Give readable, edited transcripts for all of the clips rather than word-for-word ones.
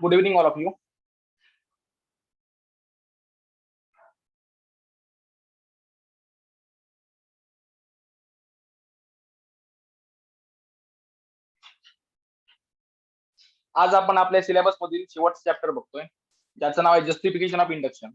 Good evening, all of you. आज आपण आपल्या सिलेबस मधील शेवटचा चॅप्टर बघतोय, ज्याचं नाव आहे जस्टिफिकेशन ऑफ इंडक्शन.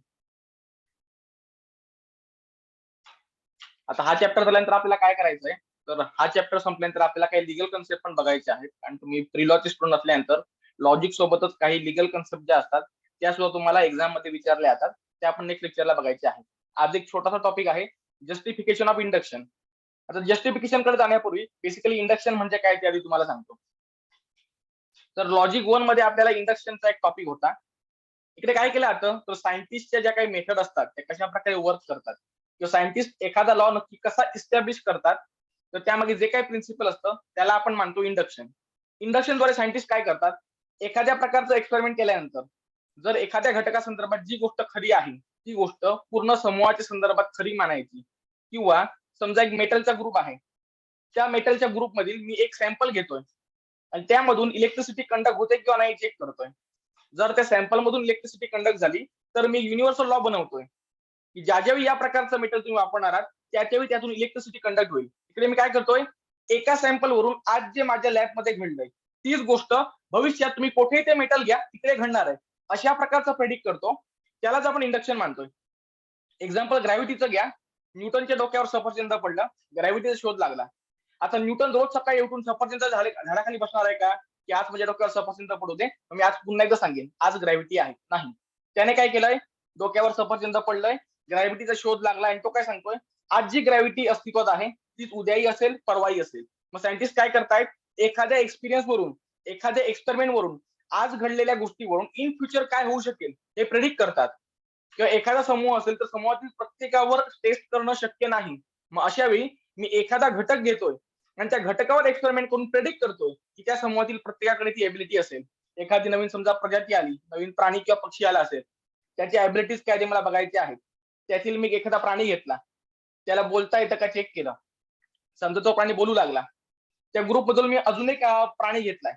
आता हा चॅप्टर झाल्यानंतर आपल्याला काय करायचंय, तर हा चॅप्टर संपल्यानंतर आपल्याला काही लिगल कन्सेप्ट पण बघायचे आहेत. आणि तुम्ही प्री लॉचे स्टुडंट असल्यानंतर लॉजिक सोबतच काही लिगल कन्सेप्ट ज्या असतात त्या सुद्धा तुम्हाला एक्झाम मध्ये विचारले जातात, त्या आपण नेक्स्ट लेक्चरला बघायचे आहेत. आज एक छोटासा टॉपिक आहे, जस्टिफिकेशन ऑफ इंडक्शन. आता जस्टिफिकेशन कडे जाण्यापूर्वी बेसिकली इंडक्शन म्हणजे काय ते आधी तुम्हाला सांगतो. तर लॉजिक 1 मध्ये आपल्याला इंडक्शनचा एक टॉपिक होता. इकडे काय केलं जातं, तर सायंटिस्टच्या ज्या काही मेथड असतात त्या कशा प्रकारे वर्क करतात किंवा सायंटिस्ट एखादा लॉ नक्की कसा इस्टॅब्लिश करतात, तर त्यामागे जे काही प्रिन्सिपल असतं त्याला आपण मानतो इंडक्शन. इंडक्शनद्वारे सायंटिस्ट काय करतात, एखाद्या प्रकारचं एक्सपेरिमेंट केल्यानंतर जर एखाद्या घटकासंदर्भात जी गोष्ट खरी आहे ती गोष्ट पूर्ण समूहाच्या संदर्भात खरी मानायची, किंवा समजा एक मेटलचा ग्रुप आहे, त्या मेटलच्या ग्रुप मधील मी एक सॅम्पल घेतोय आणि त्यामधून इलेक्ट्रिसिटी कंडक्ट होते किंवा नाही चेक करतोय. जर त्या सॅम्पल मधून इलेक्ट्रिसिटी कंडक्ट झाली तर मी युनिव्हर्सल लॉ बनवतोय की ज्या ज्यावेळी या प्रकारचं मेटल तुम्ही वापरणार आहात त्यावेळी त्यातून इलेक्ट्रिसिटी कंडक्ट होईल. इकडे मी काय करतोय, एका सॅम्पल वरून आज जे माझ्या लॅब मध्ये घडलंय तीच गोष्ट भविष्यात तुम्ही कुठेही ते मेटल घ्या तिकडे घडणार आहे, अशा प्रकारचा प्रेडिक्ट करतो. त्यालाच आपण इंडक्शन मानतोय. एक्झाम्पल ग्रॅव्हिटीचं घ्या. न्यूटनच्या डोक्यावर सफरचंद पडलं, ग्रॅव्हिटीचा शोध लागला. आता न्यूटन रोज सकाळी उठून सफरचंद झाडाखाली बसणार आहे का, की आज माझ्या डोक्यावर सफरचंद पडू दे, मी आज पुन्हा एकदा सांगेन आज ग्रॅव्हिटी आहे? नाही. त्याने काय केलंय, डोक्यावर सफरचंद पडलंय, ग्रॅव्हिटीचा शोध लागला आणि तो काय सांगतोय, आज जी ग्रॅव्हिटी अस्तित्वात आहे तीच उद्याही असेल, परवाही असेल. मग सायंटिस्ट काय करतायत, एखाद्या एक्सपिरियन्स वरून, एखाद्या एक्सपेरिमेंट वरून, आज घडलेल्या गोष्टीवरून इन फ्युचर काय होऊ शकेल हे प्रेडिक्ट करतात. किंवा एखादा समूह असेल तर समूहातील प्रत्येकावर टेस्ट करणं शक्य नाही. मग अशा वेळी मी एखादा घटक घेतोय आणि त्या घटकावर एक्सपेरिमेंट करून प्रेडिक्ट करतोय की त्या समूहातील प्रत्येकाकडे ती एबिलिटी असेल. एखादी नवीन समजा प्रजाती आली, नवीन प्राणी किंवा पक्षी आला असेल, त्याची ऍबिलिटीज काय ते मला बघायचे आहेत. त्यातील मी एखादा प्राणी घेतला, त्याला बोलता येतं का चेक केलं, समजा तो प्राणी बोलू लागला. त्या ग्रुप बद्दल मी अजून एक प्राणी घेतलाय,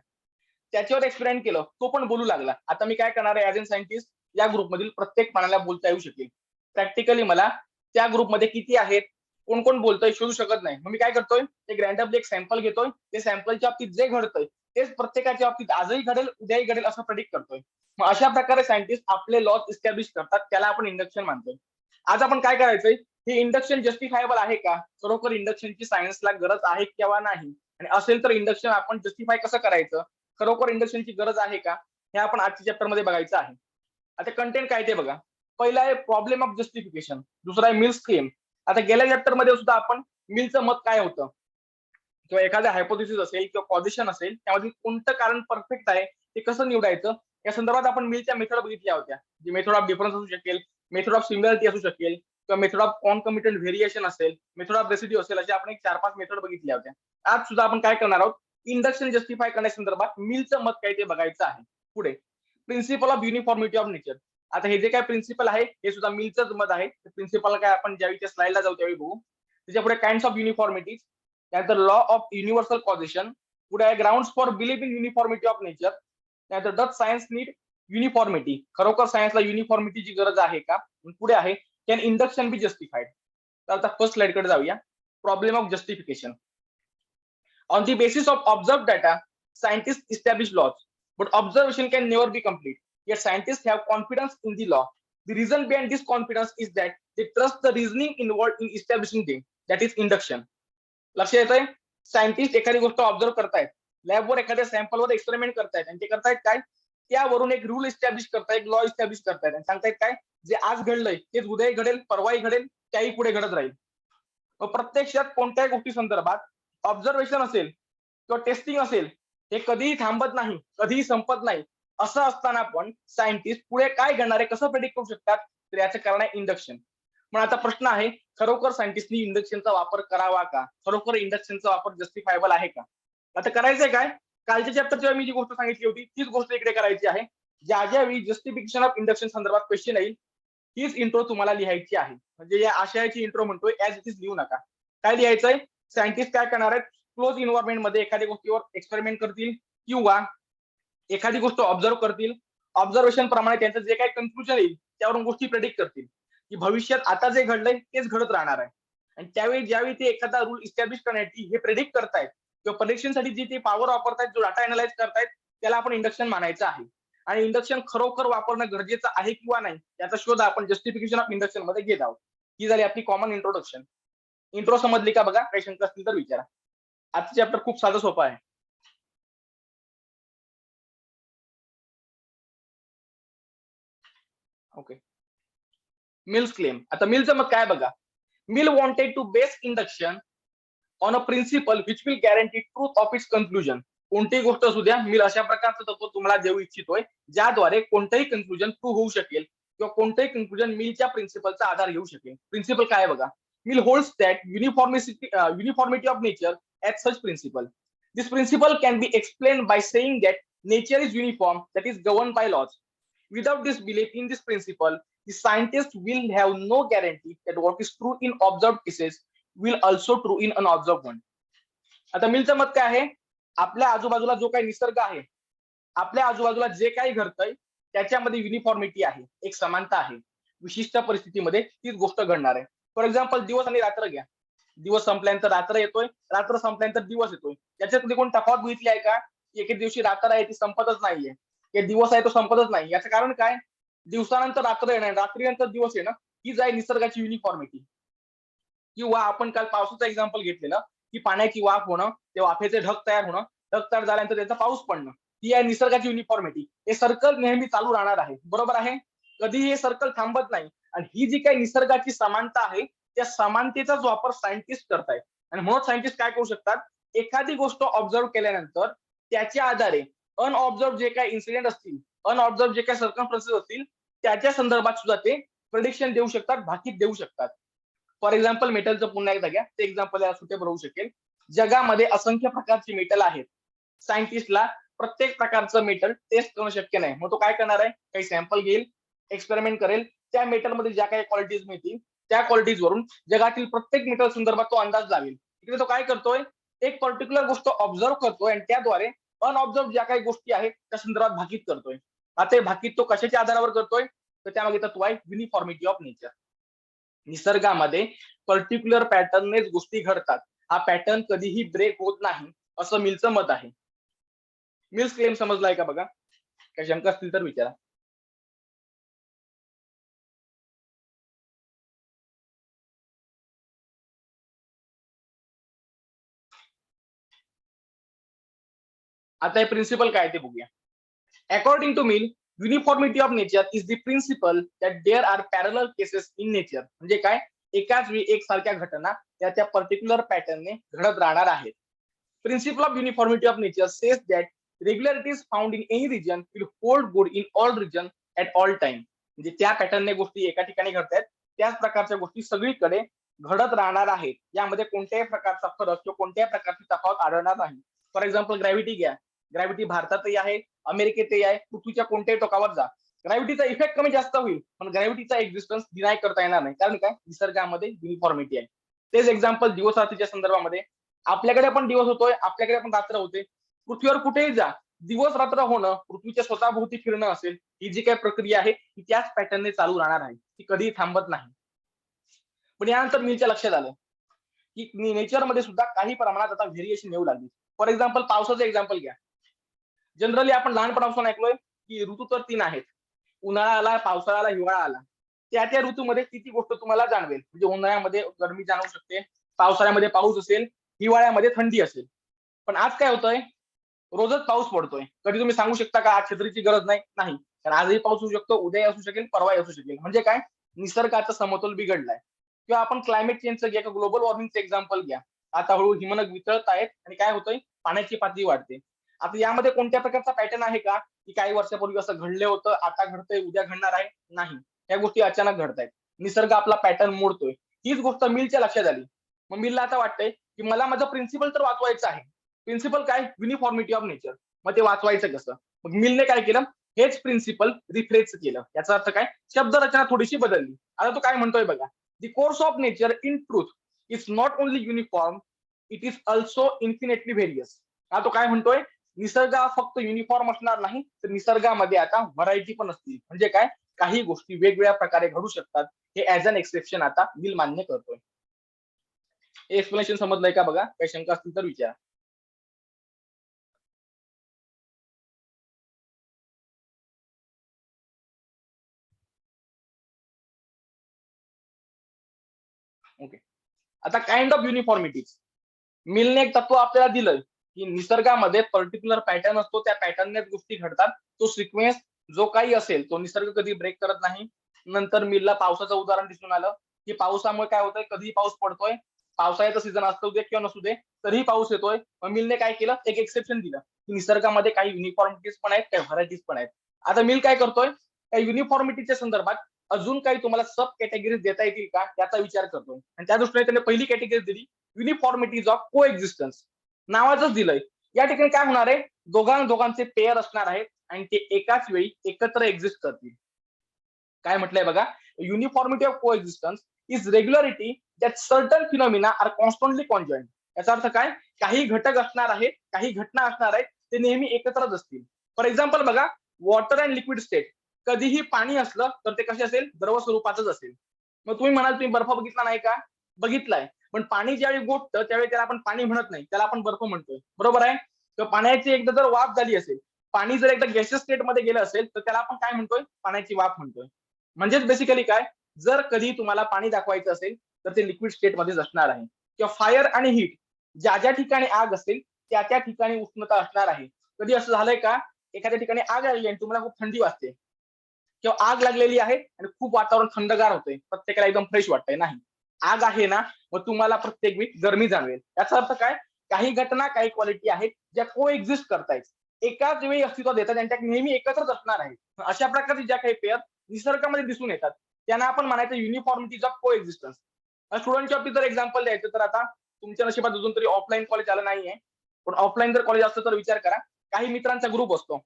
त्याच्यावर एक्सपेरिमेंट केलं, तो पण बोलू लागला. आता मी काय करणार आहे, ऍज अन सायंटिस्ट या ग्रुपमधील प्रत्येक प्राण्याला बोलता येऊ शकेल. प्रॅक्टिकली मला त्या ग्रुपमध्ये किती आहेत, कोण कोण बोलतोय शोधू शकत नाही. मग मी काय करतोय, एक रॅन्डमली एक सॅम्पल घेतोय, ते सॅम्पलच्या बाबतीत जे घडतंय तेच प्रत्येकाच्या बाबतीत आजही घडेल उद्याही घडेल असं प्रेडिक्ट करतोय. मग अशा प्रकारे सायंटिस्ट आपले लॉज इस्टॅब्लिश करतात, त्याला आपण इंडक्शन मानतोय. आज आपण काय करायचंय, हे इंडक्शन जस्टिफायबल आहे का, खरोखर इंडक्शनची सायन्सला गरज आहे किंवा नाही, आणि असेल तर इंडक्शन आपण जस्टिफाय कसं करायचं, खरोखर इंडक्शनची गरज आहे का, हे आपण आजच्या चॅप्टर मध्ये बघायचं आहे. आता कंटेंट काय ते बघा. पहिला आहे प्रॉब्लेम ऑफ जस्टिफिकेशन, दुसरा आहे मिल्स क्लेम. आता गेल्या चॅप्टर मध्ये सुद्धा आपण मिलचं मत काय होतं किंवा एखादा हायपोथेसिस असेल किंवा पॉझिशन असेल त्यामध्ये कोणतं कारण परफेक्ट आहे ते कसं निवडायचं या संदर्भात आपण मिलच्या मेथड बघितल्या होत्या. जी मेथड ऑफ डिफरन्स असू शकेल, मेथड ऑफ सिमिलरिटी असू शकेल, किंवा मेथड ऑफ कॉन्कमिटंट व्हेरिएशन असेल, मेथड ऑफ रेसिड्यू असेल, असे आपण एक 4-5 मेथड बघितल्या होत्या. आज सुद्धा आपण काय करणार आहोत, इंडक्शन जस्टिफाय करण्यासंदर्भात मिलचं मत काय ते बघायचं आहे. पुढे principle of uniformity of nature. आता हे जे काय प्रिन्सिपल आहे हे सुद्धा मिलचंच मत आहे. प्रिन्सिपल काय आपण ज्यावेळी त्या स्लाइडला जाऊ त्यावेळी बघू. त्याच्या पुढे काइंड्स ऑफ युनिफॉर्मिटीज, त्यानंतर लॉ ऑफ युनिव्हर्सल कॉझेशन, पुढे आहे grounds for believe in uniformity of nature, त्यानंतर डच सायन्स नीड युनिफॉर्मिटी, खरोखर सायन्सला युनिफॉर्मिटीची गरज आहे का, पुढे आहे कॅन इंडक्शन बी जस्टिफाईड. तर आता फर्स्ट स्लाइड कडे जाऊया. Problem of justification. On the basis of observe data scientist establish laws, but observation can never be complete. Yet scientists have confidence in the law. The reason behind this confidence is that they trust the reasoning involved in establishing them. That is induction. लक्ष येतंय, scientist एखादी गोष्ट observe करतायत, लॅबवर एखाद्या सॅम्पलवर experiment करतायत आणि ते करतायत काय, त्यावरून एक रूल इस्टॅब्लिश करतायत, एक लॉ इस्टॅब्लिश करतायत आणि सांगतायत काय, जे आज घडलंय तेच उद्याही घडेल, परवाही घडेल, त्याही पुढे घडत राहील. प्रत्यक्षात कोणत्याही गोष्टी संदर्भात ऑब्झर्वेशन असेल किंवा टेस्टिंग असेल, हे कधीही थांबत नाही, कधीही संपत नाही. असं असताना पण सायंटिस्ट पुढे काय घडणार आहे कसं प्रेडिक्ट करू शकतात, तर याचं कारण आहे इंडक्शन. पण आता प्रश्न आहे, खरोखर सायंटिस्टनी इंडक्शनचा वापर करावा का, खरोखर इंडक्शनचा वापर जस्टिफायबल आहे का. आता करायचंय काय, कालच्या चॅप्टरच्या मी जी गोष्ट सांगितली होती तीच गोष्ट इकडे करायची आहे. ज्या ज्यावेळी जस्टिफिकेशन ऑफ इंडक्शन संदर्भात क्वेश्चन येईल हीच इंट्रो तुम्हाला लिहायची आहे. म्हणजे या आशयाची इंट्रो म्हणतोय, ऍज इट इज लिहू नका. काय लिहायचंय, सायंटिस्ट काय करणार आहेत, क्लोज इन्व्हायरमेंट मध्ये एखाद्या गोष्टीवर एक्सपेरिमेंट करतील किंवा एखादी गोष्ट ऑब्झर्व करतील, ऑब्झर्वेशन प्रमाणे त्यांचं जे काही कन्क्लुजन येईल त्यावरून गोष्टी प्रेडिक्ट करतील की भविष्यात आता जे घडलंय तेच घडत राहणार आहे. आणि त्यावेळी ज्यावेळी ते एखादा रूल इस्टॅब्लिश करण्यासाठी हे प्रेडिक्ट करतायत किंवा प्रेडिक्शनसाठी जी ते पॉवर वापरतायत, जो डाटा अनालाइज करतायत, त्याला आपण इंडक्शन मानायचं आहे. आणि इंडक्शन खरोखर वापरणं गरजेचं आहे किंवा नाही याचा शोध आपण जस्टिफिकेशन ऑफ इंडक्शन मध्ये घेत आहोत. ही झाली आपली कॉमन इंट्रोडक्शन. इंट्रो समजली का बघा? काही शंका असतील तर विचारा. आजचं चॅप्टर खूप साधं सोपं आहे. ओके. Mill's claim. आता मिलचं मत काय बघा? Mill wanted to base induction on a principle which will guarantee truth of its conclusion. कोणतीही गोष्ट असू द्या, मिल अशा प्रकारचं तत्व तुम्हाला देऊ इच्छितोय ज्याद्वारे कोणतंही कन्क्लुजन प्रूव्ह होऊ शकेल किंवा कोणतंही कन्क्लुजन मिलच्या प्रिन्सिपलचा आधार घेऊ शकेल. प्रिन्सिपल काय बघा? Mill holds that uniformity of nature as such principle. This principle can be explain by saying that nature is uniform, that is govern by laws. Without this belief in this principle, the scientist will have no guarantee that what is true in observed cases will also true in unobserved one. आता मिलचं मत काय आहे? आपल्या आजूबाजूला जो काही निसर्ग आहे, आपल्या आजूबाजूला जे काही घडतंय त्याच्यामध्ये युनिफॉर्मिटी आहे, एक समानता आहे. विशिष्ट परिस्थितीमध्ये तीच गोष्ट घडणार आहे. फॉर एक्झाम्पल दिवस आणि रात्र घ्या. दिवस संपल्यानंतर रात्र येतोय, रात्र संपल्यानंतर दिवस येतोय. याच्यात कोण तफावत बघितली आहे का? एके दिवशी रात्र आहे ती संपतच नाहीये, हे दिवस आहे तो संपतच नाही. याचं कारण काय? दिवसानंतर रात्र येणं, रात्रीनंतर दिवस येणं, हीच आहे निसर्गाची युनिफॉर्मिटी. किंवा आपण काल पावसाचं एक्झाम्पल घेतलेलं की पाण्याची वाफ होणं, ते वाफेचे ढग तयार होणं, ढग तयार झाल्यानंतर त्याचा पाऊस पडणं, ही आहे निसर्गाची युनिफॉर्मिटी. हे सर्कल नेहमी चालू राहणार आहे, बरोबर आहे? कधीही हे सर्कल थांबत नाही. आणि ही जी काही निसर्गाची समानता आहे त्या समानतेचाच वापर सायंटिस्ट करतायत. आणि म्हणून सायंटिस्ट काय करू शकतात? एखादी गोष्ट ऑब्झर्व्ह केल्यानंतर त्याच्या आधारे अनऑब्झर्व्ह जे काही इन्सिडेंट असतील, अनऑब्झर्व्ह जे काही सर्कमस्टन्सेस असतील त्याच्या संदर्भात सुद्धा ते प्रेडिक्शन देऊ शकतात, भाकीत देऊ शकतात. फॉर एक्झाम्पल मेटलचं पुन्हा एकदा घ्या, ते एक्झाम्पल याला सुटेबल होऊ शकेल. जगामध्ये असंख्य प्रकारची मेटल आहेत. सायंटिस्टला प्रत्येक प्रकारचं मेटल टेस्ट करणं शक्य नाही. मग तो काय करणार आहे? काही सॅम्पल घेईल, एक्सपेरिमेंट करेल, त्या मेटलमध्ये ज्या काही क्वालिटीज मिळतील त्या क्वालिटीज वरून जगातील प्रत्येक मेटल संदर्भात तो अंदाज लावेल. इकडे तो काय करतोय? एक पर्टिक्युलर गोष्ट ऑब्झर्व्ह करतोय आणि त्याद्वारे अनऑब्झर्व्ह ज्या काही गोष्टी आहेत त्या संदर्भात भाकीत करतोय. आता हे भाकीत तो कशाच्या आधारावर करतोय? तर त्यामागे तत्व आहे युनिफॉर्मिटी ऑफ नेचर. निसर्गामध्ये पर्टिक्युलर पॅटर्ननेच गोष्टी घडतात. हा पॅटर्न कधीही ब्रेक होत नाही, असं मिलचं मत आहे. मिल्स क्लेम समजलाय का बघा? काही शंका असतील तर विचारा. आता हे प्रिन्सिपल काय ते बघूया. According to Mill, uniformity of nature is the principle that there are parallel cases in nature. म्हणजे काय? एकाच वेळी एकसारख्या घटना त्या पर्टिक्युलर पॅटर्नने घडत राहणार आहेत. Principle of uniformity of nature says that regularities found in any region will hold good in all region at all time. म्हणजे त्या पॅटर्नने गोष्टी एका ठिकाणी घडतायत त्याच प्रकारच्या गोष्टी सगळीकडे घडत राहणार आहेत. यामध्ये कोणत्याही प्रकारचा फरक किंवा कोणत्याही प्रकारची तफावत आढळणार नाही. फॉर एक्झाम्पल ग्रॅव्हिटी घ्या. ग्रॅव्हिटी भारतातही आहे, अमेरिकेतही आहे, पृथ्वीच्या कोणत्याही टोकावर जा, ग्रॅव्हिटीचा इफेक्ट कमी जास्त होईल पण ग्रॅव्हिटीचा एक्झिस्टन्स डिनाय करता येणार नाही. कारण काय? निसर्गामध्ये युनिफॉर्मिटी आहे. तेच एक्झाम्पल दिवस रात्रीच्या संदर्भामध्ये. आपल्याकडे पण दिवस होतोय, आपल्याकडे पण रात्र होते. पृथ्वीवर कुठेही जा, दिवस रात्र होणं, पृथ्वीच्या स्वतःभोवती फिरणं असेल, ही जी काही प्रक्रिया आहे ती त्याच पॅटर्नने चालू राहणार आहे, ती कधीही थांबत नाही. पण यानंतर मीच्या लक्षात आलं की नेचरमध्ये सुद्धा काही प्रमाणात आता व्हेरिएशन येऊ लागली. फॉर एक्झाम्पल पावसाचं एक्झाम्पल घ्या. जनरली आपण लहानपणापासून ऐकलोय की ऋतू तर 3 आहेत. उन्हाळा आला, पावसाळा आला, हिवाळा आला. त्या ऋतूमध्ये ती गोष्ट तुम्हाला जाणवेल. म्हणजे उन्हाळ्यामध्ये गरमी जाणवू शकते, पावसाळ्यामध्ये पाऊस असेल, हिवाळ्यामध्ये थंडी असेल. पण आज काय होतंय? रोजच पाऊस पडतोय. कधी तुम्ही सांगू शकता का आज छत्रीची गरज नाही? नाही. कारण आजही पाऊस होऊ शकतो, उद्याही असू शकेल, परवाही असू शकेल. म्हणजे काय? निसर्गाचा समतोल बिघडलाय. किंवा आपण क्लायमेट चेंजचं घ्या, ग्लोबल वॉर्मिंगचं एक्झाम्पल घ्या. आता हळूहळू हिमनग वितळत आहेत आणि काय होतंय? पाण्याची पातळी वाढते. आता यामध्ये कोणत्या प्रकारचा पॅटर्न आहे का? की काही वर्षापूर्वी असं घडलं होतं, आता घडतंय, उद्या घडणार आहे? नाही. या गोष्टी अचानक घडतायत. निसर्ग आपला पॅटर्न मोडतोय. हीच गोष्ट मिलच्या लक्षात आली. मग मिलला आता वाटतंय की मला माझं प्रिन्सिपल तर वाचवायचं आहे. प्रिन्सिपल काय? Uniformity of nature. मग ते वाचवायचं कसं? मग मिलने काय केलं? हेच प्रिन्सिपल रिफ्रेश केलं. याचा अर्थ काय? शब्दरचना थोडीशी बदलली. आता तो काय म्हणतोय बघा. The course of nature in truth is not only uniform, it is also infinitely various. हा तो काय म्हणतोय? निसर्ग हा फक्त युनिफॉर्म असणार नाही, तर निसर्गामध्ये आता व्हरायटी पण असतील. म्हणजे काय, काही गोष्टी वेगवेगळ्या प्रकारे घडू शकतात. हे ऍज अन एक्सेप्शन आता मिल मान्य करतोय. एक्सप्लेनेशन समजलंय का बघा? काही शंका असतील तर विचारा. ओके. आता काइंड ऑफ युनिफॉर्मिटीज. मिलने एक तत्व आपल्याला दिलंय की निसर्गामध्ये पर्टिक्युलर पॅटर्न असतो, त्या पॅटर्ननेच गोष्टी घडतात. तो सिक्वेन्स जो काही असेल तो निसर्ग कधी ब्रेक करत नाही. नंतर मिलला पावसाचं उदाहरण दिसून आलं की पावसामुळे काय होतंय, कधीही पाऊस पडतोय, पावसाळ्याचा सीझन असू दे किंवा नसू दे तरीही पाऊस येतोय. मग मिलने काय केलं, एक एक्सेप्शन दिलं की निसर्गामध्ये काही युनिफॉर्मिटीज पण आहेत, काही व्हरायटीज पण आहेत. आता मिल काय करतोय, त्या युनिफॉर्मिटीच्या संदर्भात अजून काही तुम्हाला सब कॅटेगरीज देता येतील का त्याचा विचार करतोय. आणि त्या दृष्टीने त्याने पहिली कॅटेगरी दिली, युनिफॉर्मिटीज ऑफ को एक्झिस्टन्स. नावाचंच दिलंय. या ठिकाणी काय होणार आहे, दोघांचे पेअर असणार आहेत आणि ते एकाच वेळी एकत्र एक्झिस्ट करतील. काय म्हटलंय बघा, uniformity of coexistence is regularity that certain phenomena are constantly conjoint. याचा अर्थ काय, काही घटक असणार आहेत, काही घटना असणार आहेत, ते नेहमी एकत्रच असतील. फॉर एक्झाम्पल बघा, वॉटर अँड लिक्विड स्टेट. कधीही पाणी असलं तर ते कसे असेल, द्रव स्वरूपातच असेल. मग तुम्ही म्हणाल तुम्ही बर्फ बघितला नाही का? बघितलाय. पण पाणी ज्यावेळी गोठतं त्यावेळी त्याला आपण पाणी म्हणत नाही, त्याला आपण बर्फ म्हणतोय. बरोबर आहे? तर पाण्याची एकदा जर वाफ झाली असेल, पाणी जर एकदा गॅसियस स्टेट मध्ये गेलं असेल तर त्याला आपण काय म्हणतोय, पाण्याची वाफ म्हणतोय. म्हणजेच बेसिकली काय, जर कधी तुम्हाला पाणी दाखवायचं असेल तर ते लिक्विड स्टेट मध्येच असणार आहे. किंवा फायर आणि हीट, ज्या ज्या ठिकाणी आग असेल त्या त्या ठिकाणी उष्णता असणार आहे. कधी असं झालंय का, एखाद्या ठिकाणी आग लागली आणि तुम्हाला खूप थंडी वाजते, किंवा आग लागलेली आहे आणि खूप वातावरण थंडगार होतंय, प्रत्येकाला एकदम फ्रेश वाटतंय? नाही. आग आहे ना, मग तुम्हाला प्रत्येक वेळी गरमी जाणवेल. याचा अर्थ काय, काही घटना, काही क्वालिटी आहेत ज्या को एक्झिस्ट करतायत, एकाच वेळी अस्तित्वात येतात आणि त्या नेहमी एकत्रच असणार आहेत. अशा प्रकारचे ज्या काही पेअर निसर्गामध्ये दिसून येतात त्यांना आपण म्हणायचं युनिफॉर्मिटीज ऑफ को एक्झिस्टन्स. स्टुडंटच्या बाबतीत जर एक्झाम्पल द्यायचं तर आता तुमच्या नशिबात अजून तरी ऑफलाईन कॉलेज आलं नाहीये, पण ऑफलाईन जर कॉलेज असतं तर विचार करा, काही मित्रांचा ग्रुप असतो.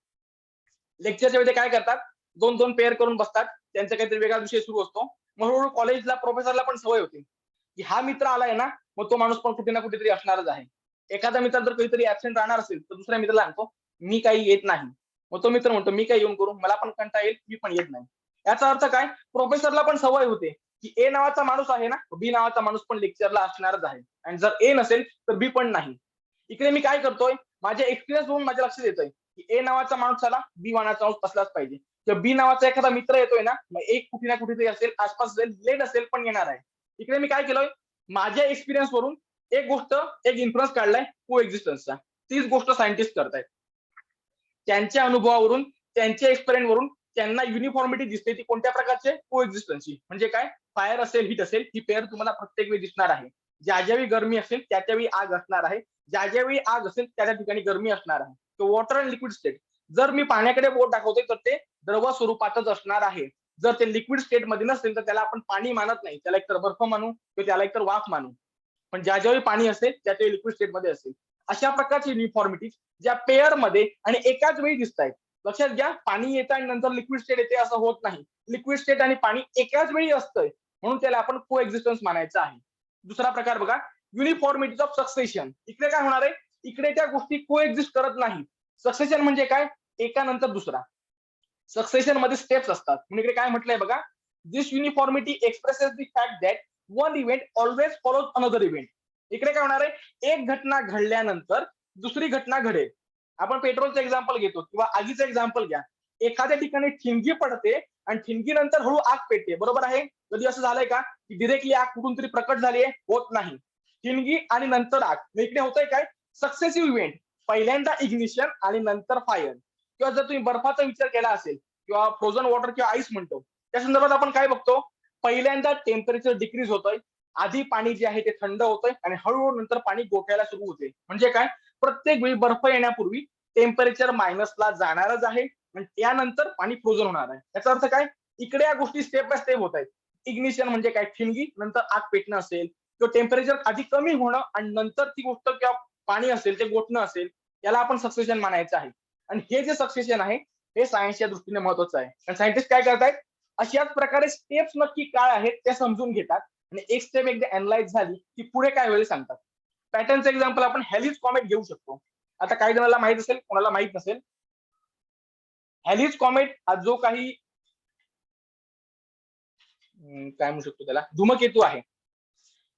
लेक्चरच्या वेळी काय करतात, दोन दोन पेअर करून बसतात, त्यांचा काहीतरी वेगळा विषय सुरू असतो. मग हळूहळू कॉलेजला प्रोफेसरला पण सवय होती की हा मित्र आलाय ना, मग तो माणूस पण कुठे ना कुठेतरी असणारच आहे. एखादा मित्र जर कधीतरी ऍबसेंट राहणार असेल तर दुसऱ्या मित्राला सांगतो मी काही येत नाही. मग तो मित्र म्हणतो मी काही येऊन करू, मला पण कंटाळा येईल, मी पण येत नाही. याचा अर्थ काय, प्रोफेसरला पण सवय होते की ए नावाचा माणूस आहे ना, बी नावाचा माणूस पण लेक्चरला असणारच आहे. आणि जर ए नसेल तर बी पण नाही. इकडे मी काय करतोय, माझ्या एक्सपिरियन्स वरून माझ्या लक्षात येतोय की ए नावाचा माणूस आला, बी नावाचा माणूस असलाच पाहिजे. किंवा बी नावाचा एखादा मित्र येतोय ना, मग एक कुठे ना कुठेतरी असेल, आसपास असेल, लेट असेल पण येणार आहे. इकडे मी काय केलंय, माझ्या एक्सपिरियन्स वरून एक गोष्ट, एक इन्फ्लुअन्स काढलाय को एक्झिस्टन्सचा. तीच गोष्ट सायंटिस्ट करतायत. त्यांच्या अनुभवावरून, त्यांच्या एक्सपेरिमेंट वरून त्यांना युनिफॉर्मिटी दिसते. ती कोणत्या प्रकारचे, को एक्झिस्टन्सची. म्हणजे काय, फायर असेल, हीट असेल, ही पेअर तुम्हाला प्रत्येक वेळी दिसणार आहे. ज्या ज्यावेळी गरमी असेल त्या त्यावेळी आग असणार आहे, ज्या ज्यावेळी आग असेल त्या त्या ठिकाणी गरमी असणार आहे. तो वॉटर अँड लिक्विड स्टेट. जर मी पाण्याकडे बोट दाखवतोय तर ते द्रव स्वरूपातच असणार आहे. जर ते लिक्विड स्टेट मध्ये नसेल तर त्याला आपण पाणी मानत नाही, त्याला एकतर बर्फ मानू किंवा त्याला एकतर वाफ मानू. पण ज्या ज्यावेळी पाणी असेल त्या त्यावेळी लिक्विड स्टेट मध्ये असेल. अशा प्रकारची युनिफॉर्मिटी ज्या पेअर मध्ये आणि एकाच वेळी दिसत आहेत. लक्षात घ्या, पाणी येतं आणि नंतर लिक्विड स्टेट येते असं होत नाही. लिक्विड स्टेट आणि पाणी एकाच वेळी असतंय, म्हणून त्याला आपण को एक्झिस्टन्स मानायचं आहे. दुसरा प्रकार बघा, युनिफॉर्मिटीज ऑफ सक्सेशन. इकडे काय होणार आहे, इकडे त्या गोष्टी को एक्झिस्ट करत नाही. सक्सेशन म्हणजे काय, एका नंतर दुसरा. सक्सेशन मध्ये स्टेप्स असतात. म्हणून इकडे काय म्हटलंय बघा, this uniformity expresses the fact that one event always follows another event. इकडे काय होणार आहे, एक घटना घडल्यानंतर दुसरी घटना घडेल. आपण पेट्रोलचं एक्झाम्पल घेतो किंवा आगीचं एक्झाम्पल घ्या. एखाद्या ठिकाणी ठिणगी पडते आणि ठिणगीनंतर हळू आग पेटते. बरोबर आहे? कधी असं झालंय का की डिरेक्टली आग कुठून तरी प्रकट झाली आहे? होत नाही. ठिणगी आणि नंतर आग. इकडे होतंय काय, सक्सेसिव्ह इव्हेंट. पहिल्यांदा इग्निशन आणि नंतर फायर. किंवा जर तुम्ही बर्फाचा विचार केला असेल किंवा फ्रोझन वॉटर किंवा आईस म्हणतो, त्या संदर्भात आपण काय बघतो, पहिल्यांदा टेम्परेचर डिक्रीज होतंय, आधी पाणी जे आहे ते थंड होतंय आणि हळूहळू नंतर पाणी गोठवायला सुरू होते. म्हणजे काय, प्रत्येक वेळी बर्फ येण्यापूर्वी टेम्परेचर मायनसला जाणारच आहे आणि त्यानंतर पाणी फ्रोझन होणार आहे. याचा अर्थ काय, इकडे या गोष्टी स्टेप बाय स्टेप होत आहेत. इग्निशन म्हणजे काय, ठिणगी नंतर आग पेटणं असेल किंवा टेम्परेचर आधी कमी होणं आणि नंतर ती गोष्ट किंवा पाणी असेल ते गोठणं असेल, याला आपण सक्सेशन मानायचं आहे. आणि हे जे सक्सेशन आहे हे सायन्सच्या दृष्टीने महत्वाचं आहे. आणि सायंटिस्ट काय करतायत, अशाच प्रकारे स्टेप्स नक्की काय आहेत त्या समजून घेतात आणि एक स्टेप एकदा अनालाइज झाली की पुढे काय होईल सांगतात. पॅटर्नचं एक्झाम्पल आपण हॅलिज कॉमेट घेऊ शकतो. आता काही जणांना माहित असेल, कोणाला माहित नसेल. हॅलीज कॉमेट हा जो काही काय म्हणू शकतो त्याला, धूमकेतू आहे.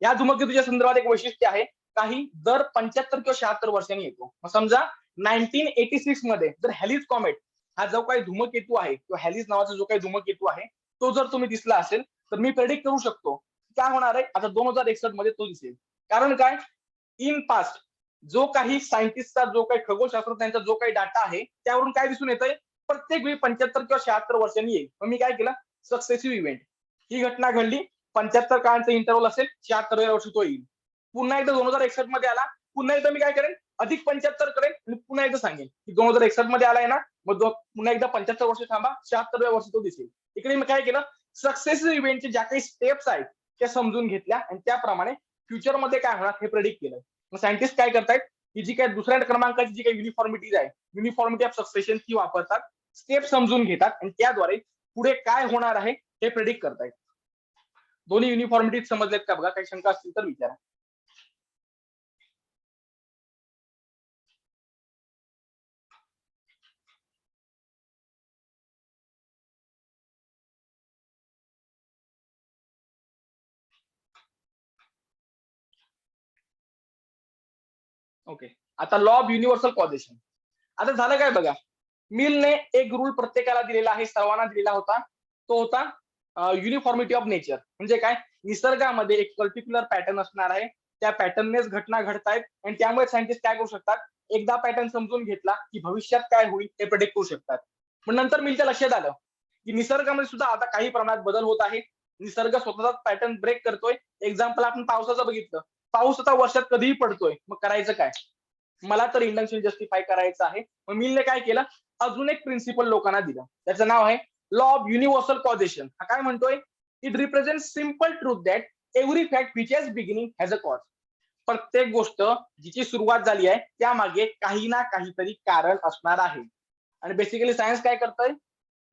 या धूमकेतूच्या संदर्भात एक वैशिष्ट्य आहे, काही दर 75 किंवा 76 वर्षांनी येतो. मग समजा 1986 मध्ये जर हॅलीज कॉमेट हा जो काही धूमकेतू आहे किंवा हॅलीज नावाचा जो काही धूमकेतू आहे तो जर तुम्ही दिसला असेल तर मी प्रेडिक्ट करू शकतो काय होणार आहे. आता 2061 मध्ये तो दिसेल. कारण काय, इन पास्ट जो काही सायंटिस्टचा, जो काही खगोलशास्त्रज्ञांचा जो काही डाटा आहे त्यावरून काय दिसून येतंय, प्रत्येक वेळी 75 किंवा 76 वर्षांनी येईल. मग मी काय केलं, सक्सेसिव्ह इव्हेंट, ही घटना घडली, 75 काळांचा इंटरव्हल असेल, 76व्या वर्षी तो येईल. पुन्हा एकदा 2061 मध्ये आला, पुन्हा एकदा मी काय करेन, अधिक 75 करेन आणि पुन्हा एकदा सांगेन की 2061 मध्ये आलाय ना, मग पुन्हा एकदा 75 वर्ष थांबा, 76व्या वर्षी तो दिसेल. इकडे मी काय केलं, सक्सेसिव्ह इव्हेंटचे ज्या काही स्टेप्स आहेत त्या समजून घेतल्या आणि त्याप्रमाणे फ्युचरमध्ये काय होणार हे प्रेडिक्ट केलं. मग सायंटिस्ट काय करतायत, ही जी काही दुसऱ्या क्रमांकाची जी काही युनिफॉर्मिटीज आहे, युनिफॉर्मिटी ऑफ सक्सेशन ती वापरतात, स्टेप समजून घेतात आणि त्याद्वारे पुढे काय होणार आहे हे प्रेडिक्ट करतायत. दोन्ही युनिफॉर्मिटीज समजलेत का बघा, काही शंका असतील तर विचारा. ओके, आता लॉ ऑफ युनिव्हर्सल कॉझेशन. आता झालं काय बघा, मिलने एक रूल प्रत्येकाला दिलेला आहे, सर्वांना दिलेला होता. तो होता युनिफॉर्मिटी ऑफ नेचर. म्हणजे काय, निसर्गामध्ये एक पर्टिक्युलर पॅटर्न असणार आहे, त्या पॅटर्ननेच घटना घडतायत आणि त्यामुळे सायंटिस्ट काय करू शकतात, एकदा पॅटर्न समजून घेतला की भविष्यात काय होईल हे प्रेडिक्ट करू शकतात. पण नंतर मिलच्या लक्षात आलं की निसर्गामध्ये सुद्धा आता काही प्रमाणात बदल होत आहे, निसर्ग स्वतःचा पॅटर्न ब्रेक करतोय. एक्झाम्पल आपण पावसाचं बघितलं, पाऊस आता वर्षात कधीही पडतोय, मग करायचं काय, मला तर इंडक्शन जस्टिफाय करायचं आहे. मग मिलने काय केलं, अजून एक प्रिन्सिपल लोकांना दिलं, त्याचं नाव आहे लॉ ऑफ युनिव्हर्सल कॉझेशन. हा काय म्हणतोय, it represent simple truth that every fact which has beginning has a cause. प्रत्येक गोष्ट जिची सुरुवात झाली आहे त्यामागे काही ना काहीतरी कारण असणार आहे. आणि बेसिकली सायन्स काय करतंय,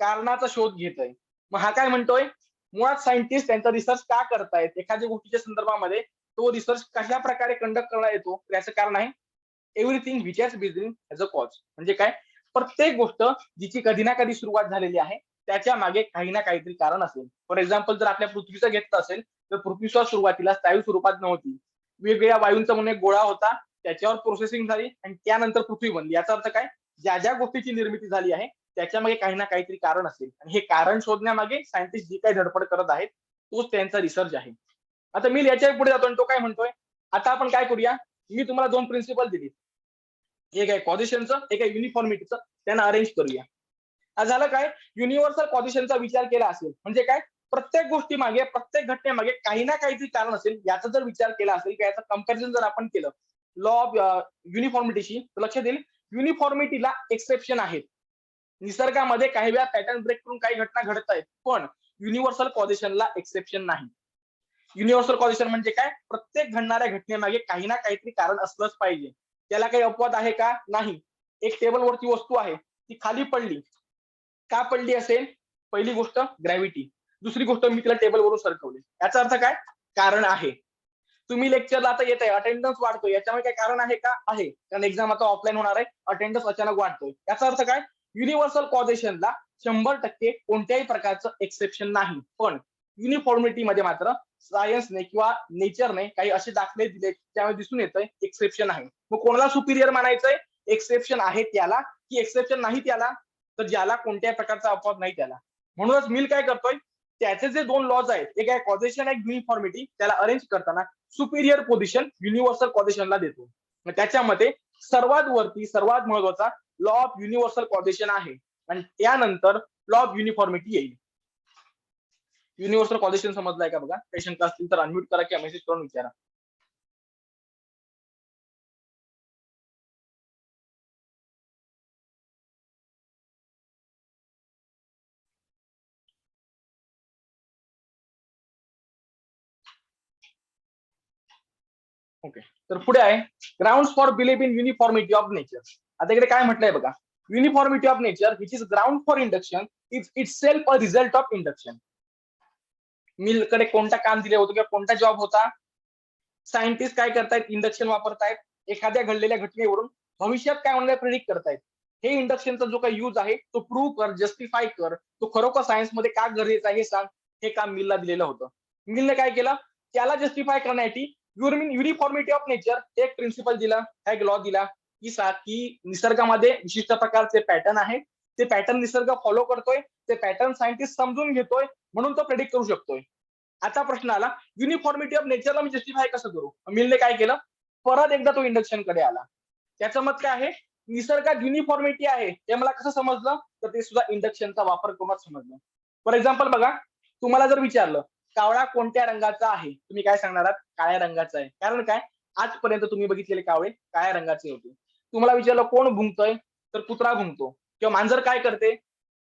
कारणाचा शोध घेतोय. मग हा काय म्हणतोय, मुळात सायंटिस्ट त्यांचा रिसर्च का करतायत, एखाद्या गोष्टीच्या संदर्भामध्ये तो रिसर्च कशा प्रकारे कंडक्ट करण्यात येतो, याचं कारण आहे everything which has begin as a cause. म्हणजे काय, प्रत्येक गोष्ट जिची कधी ना कधी सुरुवात झालेली आहे त्याच्या मागे काही ना काहीतरी कारण असेल. फॉर एक्झाम्पल जर आपल्या पृथ्वीचं घेतलं असेल तर पृथ्वीच्या सुरुवातीला स्थायू स्वरूपात नव्हती, वेगवेगळ्या वायूंचा म्हणून एक गोळा होता, त्याच्यावर प्रोसेसिंग झाली आणि त्यानंतर पृथ्वी बनली. याचा अर्थ काय, ज्या ज्या गोष्टीची निर्मिती झाली आहे त्याच्यामागे काही ना काहीतरी कारण असेल आणि हे कारण शोधण्यामागे सायंटिस्ट जी काही धडपड करत आहेत तोच त्यांचा रिसर्च आहे. आता मी याच्या पुढे जातो आणि तो काय म्हणतोय, आता आपण काय करूया, मी तुम्हाला दोन प्रिन्सिपल दिली, एक आहे कॉझेशनचं, एक आहे युनिफॉर्मिटीचं, त्यांना अरेंज करूया. आज झालं काय, युनिव्हर्सल कॉझेशनचा विचार केला असेल म्हणजे काय, प्रत्येक गोष्टी मागे, प्रत्येक घटनेमागे काही ना काहीतरी कारण असेल, याचा जर विचार केला असेल किंवा याचं कंपॅरिझन जर आपण केलं लॉ ऑफ युनिफॉर्मिटीशी, तर लक्षात येईल युनिफॉर्मिटीला एक्सेप्शन आहेत. निसर्गामध्ये काही वेळा पॅटर्न ब्रेक करून काही घटना घडत आहेत, पण युनिव्हर्सल कॉझेशनला एक्सेप्शन नाही. युनिव्हर्सल कॉझेशन म्हणजे काय, प्रत्येक घडणाऱ्या घटनेमागे काही ना काहीतरी कारण असलंच पाहिजे. त्याला काही अपवाद आहे का, नाही. एक टेबलवरची वस्तू आहे, ती खाली पडली, का पडली असेल, पहिली गोष्ट ग्रॅव्हिटी, दुसरी गोष्ट मी तिला टेबलवरून सरकवली, याचा अर्थ काय, कारण आहे. तुम्ही लेक्चरला आता येत आहे, अटेंडन्स वाढतोय, याच्यामुळे काय कारण आहे का, आहे, कारण एक्झाम आता ऑफलाईन होणार आहे, अटेंडन्स अचानक वाढतोय, याचा अर्थ काय, युनिव्हर्सल कॉझेशनला 100% कोणत्याही प्रकारचं एक्सेप्शन नाही. पण युनिफॉर्मिटी मध्ये मात्र सायन्सने किंवा नेचरने काही असे दाखले दिले त्यामुळे दिसून येतंय एक्सेप्शन आहे. मग कोणाला सुपिरियर मानायचंय, एक्सेप्शन आहे त्याला की एक्सेप्शन नाही त्याला, तर ज्याला कोणत्याही प्रकारचा अपवाद नाही त्याला. म्हणूनच मिल काय करतोय, त्याचे जे दोन लॉज आहेत, एक आहे कॉझेशन, एक युनिफॉर्मिटी, त्याला अरेंज करताना सुपिरियर पोझिशन युनिव्हर्सल कॉझेशनला देतो. मग त्याच्यामध्ये सर्वात वरती सर्वात महत्वाचा लॉ ऑफ युनिव्हर्सल कॉझेशन आहे आणि त्यानंतर लॉ ऑफ युनिफॉर्मिटी येईल. युनिव्हर्सल कॉझेशन समजलाय का बघा, काही शंका असतील तर अनम्यूट करा किंवा मेसेज करून विचारा. ओके, तर पुढे आहे ground for believe in uniformity of nature. आता इकडे काय म्हटलंय बघा, uniformity of nature which is ground for induction is itself a result of induction. मिलकडे कोणता काम दिलं होतं किंवा कोणता जॉब होता, सायंटिस्ट काय करतायत, इंडक्शन वापरतायत, एखाद्या घडलेल्या घटनेवरून भविष्यात काय होणार प्रिडिक्ट करतायत. हे इंडक्शनचा जो काही यूज आहे तो प्रूव्ह कर, जस्टिफाय कर, तो खरोखर सायन्स मध्ये का गरजेचं आहे हे सांग, हे काम मिलला दिलेलं होतं. मिलने काय केलं, त्याला जस्टिफाय करण्यासाठी युनिफॉर्मिटी ऑफ नेचर एक प्रिन्सिपल दिला, एक लॉ दिला की निसर्गामध्ये विशिष्ट प्रकारचे पॅटर्न आहे, ते पॅटर्न निसर्ग फॉलो करतोय, ते पॅटर्न सायंटिस्ट समजून घेतोय, म्हणून तो प्रेडिक्ट करू शकतोय. आता प्रश्न आला, युनिफॉर्मिटी ऑफ नेचरला मी जस्टिफाय कसं करू. मिलने काय केलं, परत एकदा तो इंडक्शन कडे आला. त्याचं मत काय आहे, निसर्गात युनिफॉर्मिटी आहे हे मला कसं समजलं, तर ते सुद्धा इंडक्शनचा वापर करूनच समजलं. फॉर एक्झाम्पल बघा, तुम्हाला जर विचारलं कावळा कोणत्या रंगाचा आहे, तुम्ही काय सांगणार आहात, काळ्या रंगाचा आहे. कारण काय, आजपर्यंत तुम्ही बघितलेले कावळे काळ्या रंगाचे होते. तुम्हाला विचारलं कोण भुंकतोय, तर कुत्रा भुंकतो. किंवा मांजर काय करते,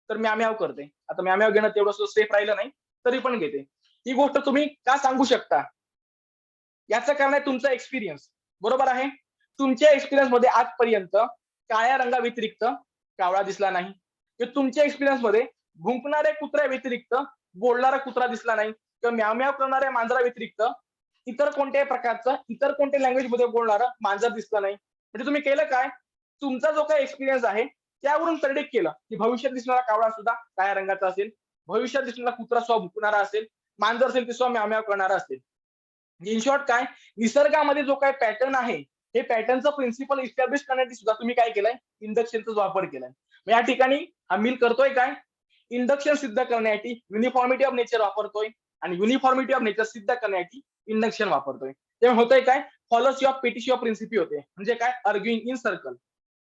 तर म्याव म्याव करते. आता म्याव म्याव घेणं तेवढं सेफ राहिलं नाही, तरी पण घेते. ही गोष्ट तुम्ही का सांगू शकता, याचं कारण आहे तुमचा एक्सपिरियन्स. बरोबर आहे. तुमच्या एक्सपिरियन्स मध्ये आजपर्यंत काळ्या रंगा व्यतिरिक्त कावळा दिसला नाही. तुमच्या एक्सपिरियन्स मध्ये भुंकणाऱ्या कुत्र्या व्यतिरिक्त बोलणारा कुत्रा दिसला नाही, किंवा म्याव म्याव करणाऱ्या मांजरा व्यतिरिक्त इतर कोणत्याही प्रकारचं, इतर कोणत्या लँग्वेज मध्ये बोलणारा मांजर दिसला नाही. म्हणजे तुम्ही केलं काय, तुमचा जो काही एक्सपिरियन्स आहे त्यावरून प्रेडिक्ट केलं की भविष्यात दिसणारा कावळा सुद्धा काळ्या रंगाचा असेल, भविष्यात दिसणारा कुत्रा स्व भुंकणारा असेल, मांजर असेल ते स्व म्याव म्याव करणारा असेल. इन शॉर्ट काय, निसर्गामध्ये जो काही पॅटर्न आहे, हे पॅटर्नचं प्रिन्सिपल इस्टॅब्लिश करण्यासाठी सुद्धा तुम्ही काय केलंय, इंडक्शनचा वापर केलाय. या ठिकाणी हा मिल करतोय काय, इंडक्शन सिद्ध करण्यासाठी युनिफॉर्मिटी ऑफ नेचर वापरतोय, आणि युनिफॉर्मिटी ऑफ नेचर सिद्ध करण्यासाठी इंडक्शन वापरतोय. तेव्हा होतंय काय, फॉलोसी ऑफ पेटिशिओ प्रिन्सिपी होते. म्हणजे काय, आर्ग्युइंग इन सर्कल.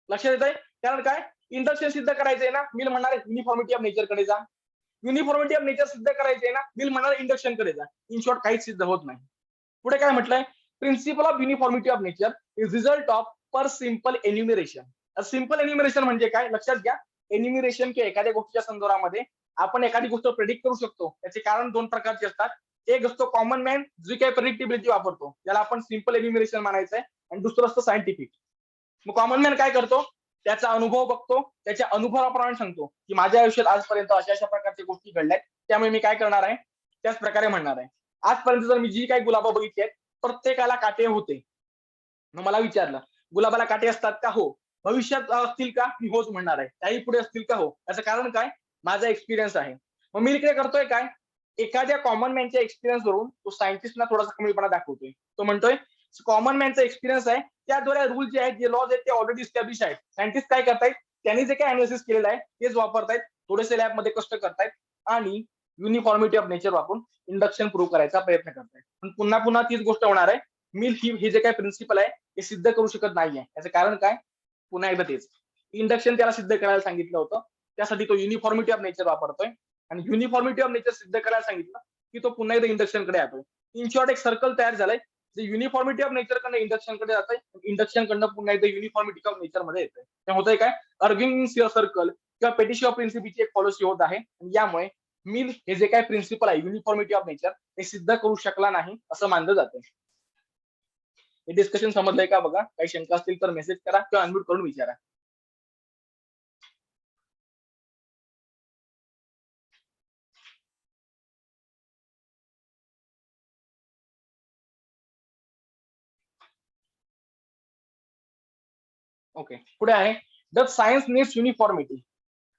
लक्षात येत आहे. कारण काय, इंडक्शन सिद्ध करायचंय ना, मिल म्हणणार युनिफॉर्मिटी ऑफ नेचर कडे जा. युनिफॉर्मिटी ऑफ नेचर सिद्ध करायचंय ना, मिल म्हणणार इंडक्शन कडे जा. इन शॉर्ट काहीच सिद्ध होत नाही. पुढे काय म्हटलंय, principle of uniformity of nature is result of पर सिंपल एन्युमिरेशन. सिंपल एन्युमिरेशन म्हणजे काय, लक्षात घ्या. एन्युमिरेशन किंवा एखाद्या गोष्टीच्या संदर्भामध्ये आपण एखादी गोष्ट प्रेडिक्ट करू शकतो. त्याचे कारण दोन प्रकारचे असतात. एक असतो कॉमन मॅन, जी काही प्रेडिक्टिबिलिटी वापरतो, त्याला आपण सिंपल एन्युमिरेशन म्हणायचंय, आणि दुसरं असतं सायंटिफिक. मग कॉमन मॅन काय करतो, त्याचा अनुभव बघतो, त्याच्या अनुभवाप्रमाणे सांगतो की माझ्या आयुष्यात आजपर्यंत अशा अशा प्रकारच्या गोष्टी घडल्यात, त्यामुळे मी काय करणार आहे, त्याच प्रकारे म्हणणार आहे. आजपर्यंत जर मी जी काही गुलाबं बघितली आहेत प्रत्येकाला काटे होते. मग मला विचारलं गुलाबाला काटे असतात का, हो. भविष्यात असतील का, मी होच म्हणणार आहे. त्याही पुढे असतील का, हो. याचं कारण काय, माझा एक्सपिरियन्स आहे. मग मी इकडे करतोय काय, एखाद्या कॉमन मॅनच्या एक्सपिरियन्स वरून तो सायंटिस्टला थोडासा कमीपणा दाखवतोय. तो म्हणतोय कॉमन मॅनचा एक्सपिरियन्स आहे, त्याद्वारे रूल जे आहेत, जे लॉज आहेत, ते ऑलरेडी इस्टॅब्लिश आहेत. सायंटिस्ट काय करतायत, त्यांनी जे काही अनालिसिस केलेलं आहे तेच वापरतायत, थोडेसे लॅबमध्ये कष्ट करतायत, आणि युनिफॉर्मिटी ऑफ नेचर वापरून इंडक्शन प्रूव्ह करायचा प्रयत्न करतायत. पण पुन्हा पुन्हा तीच गोष्ट होणार आहे, मिल हे जे काही प्रिन्सिपल आहे ते सिद्ध करू शकत नाहीये. याचं कारण काय, पुन्हा एकदा तेच, इंडक्शन त्याला सिद्ध करायला सांगितलं होतं, त्यासाठी तो युनिफॉर्मिटी ऑफ नेचर वापरतोय, आणि युनिफॉर्मिटी ऑफ नेचर सिद्ध करायला सांगितलं की तो पुन्हा एकदा इंडक्शन कडे येतोय. इन शॉर्ट एक सर्कल तयार झालंय, जे युनिफॉर्मिटी ऑफ नेचर कडे इंडक्शन कडे जातंय, इंडक्शन कडनं पुन्हा एकदा युनिफॉर्मिटी ऑफ नेचर मध्ये येतंय. ते होतंय काय, अर्गिंग सर्कल किंवा पेटिशिओ प्रिन्सिपीची एक पॉलिसी होत आहे, आणि यामुळे मिल हे जे काही प्रिन्सिपल आहे युनिफॉर्मिटी ऑफ नेचर हे सिद्ध करू शकला नाही असं मानलं जातं. हे डिस्कशन समजलंय का बघा. काही शंका असतील तर मेसेज करा किंवा अनम्यूट करून विचारा. ओके, पुढे आहे द सायन्स नीड्स युनिफॉर्मिटी.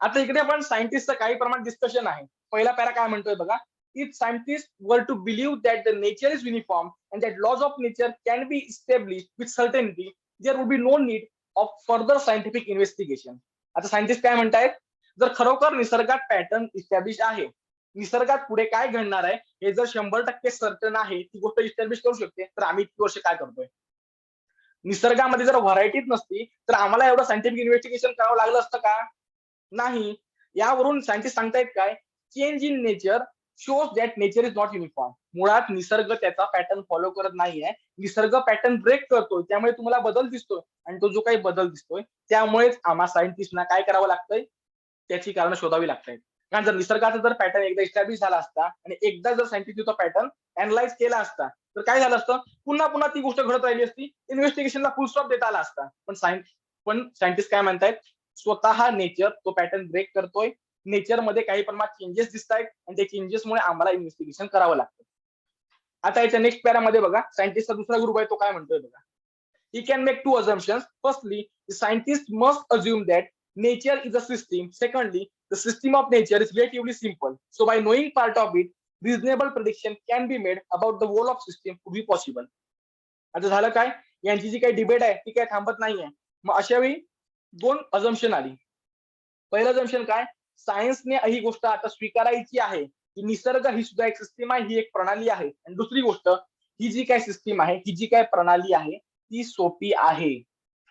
आता इकडे आपण सायंटिस्टचं काही प्रमाणात डिस्कशन आहे. पहिला पॅरा काय म्हणतोय बघा, if scientist were to believe that the nature is uniform and that laws of nature can be establish with certainty, there would be no need of further scientific investigation. आता scientist काय म्हणतायत, जर खरोखर निसर्गात pattern establish आहे, निसर्गात पुढे काय घडणार आहे हे जर 100% सर्टन आहे, ती गोष्ट इस्टॅब्लिश करू शकते, तर आम्ही इतकी वर्ष काय करतोय. निसर्गामध्ये जर व्हरायटीच नसती तर आम्हाला एवढं सायंटिफिक इन्व्हेस्टिगेशन करावं लागलं असतं का, नाही. यावरून सायंटिस्ट सांगतायत काय, change in nature shows that nature is not uniform. मुळात निसर्ग त्याचा पॅटर्न फॉलो करत नाहीये, निसर्ग पॅटर्न ब्रेक करतोय, त्यामुळे तुम्हाला बदल दिसतोय, आणि तो जो काही बदल दिसतोय त्यामुळेच आम्हा सायंटिस्टना काय करावं लागतंय, त्याची कारण शोधावी लागतायत. कारण जर निसर्गाचा जर पॅटर्न एकदा इस्टॅब्लिश झाला असता, आणि एकदा जर सायंटिस्ट तो पॅटर्न अनालाइज केला असता, तर काय झालं असतं, पुन्हा पुन्हा ती गोष्ट घडत राहिली असती, इन्व्हेस्टिगेशनला फुल स्टॉप देता आला असता. पण सायंटिस्ट काय म्हणतायत, स्वतः नेचर तो पॅटर्न ब्रेक करतोय, नेचर मध्ये काही प्रमाणात चेंजेस दिसत आहेत, आणि त्या चेंजेसमुळे आम्हाला इन्व्हेस्टिगेशन करावं लागतं. आता याच्या नेक्स्ट पॅरामध्ये बघा, सायंटिस्टचा दुसरा ग्रुप आहे तो काय म्हणतोय बघा, he can make two assumptions. Firstly, Scientists must assume that nature is a system. Secondly, the system of nature is relatively simple. So by knowing part of it, reasonable prediction can be made about the whole of system could be possible. आता झालं काय, यांची जी काही debate आहे ती काय थांबत नाहीये. मग अशा वेळी दोन अजम्पशन आली. पहिलं अजम्पशन काय, सायन्सने ही गोष्ट आता स्वीकारायची आहे की निसर्ग ही सुद्धा एक सिस्टीम आहे, ही एक प्रणाली आहे. आणि दुसरी गोष्ट, ही जी काय सिस्टीम आहे, ही जी काय प्रणाली आहे ती सोपी आहे.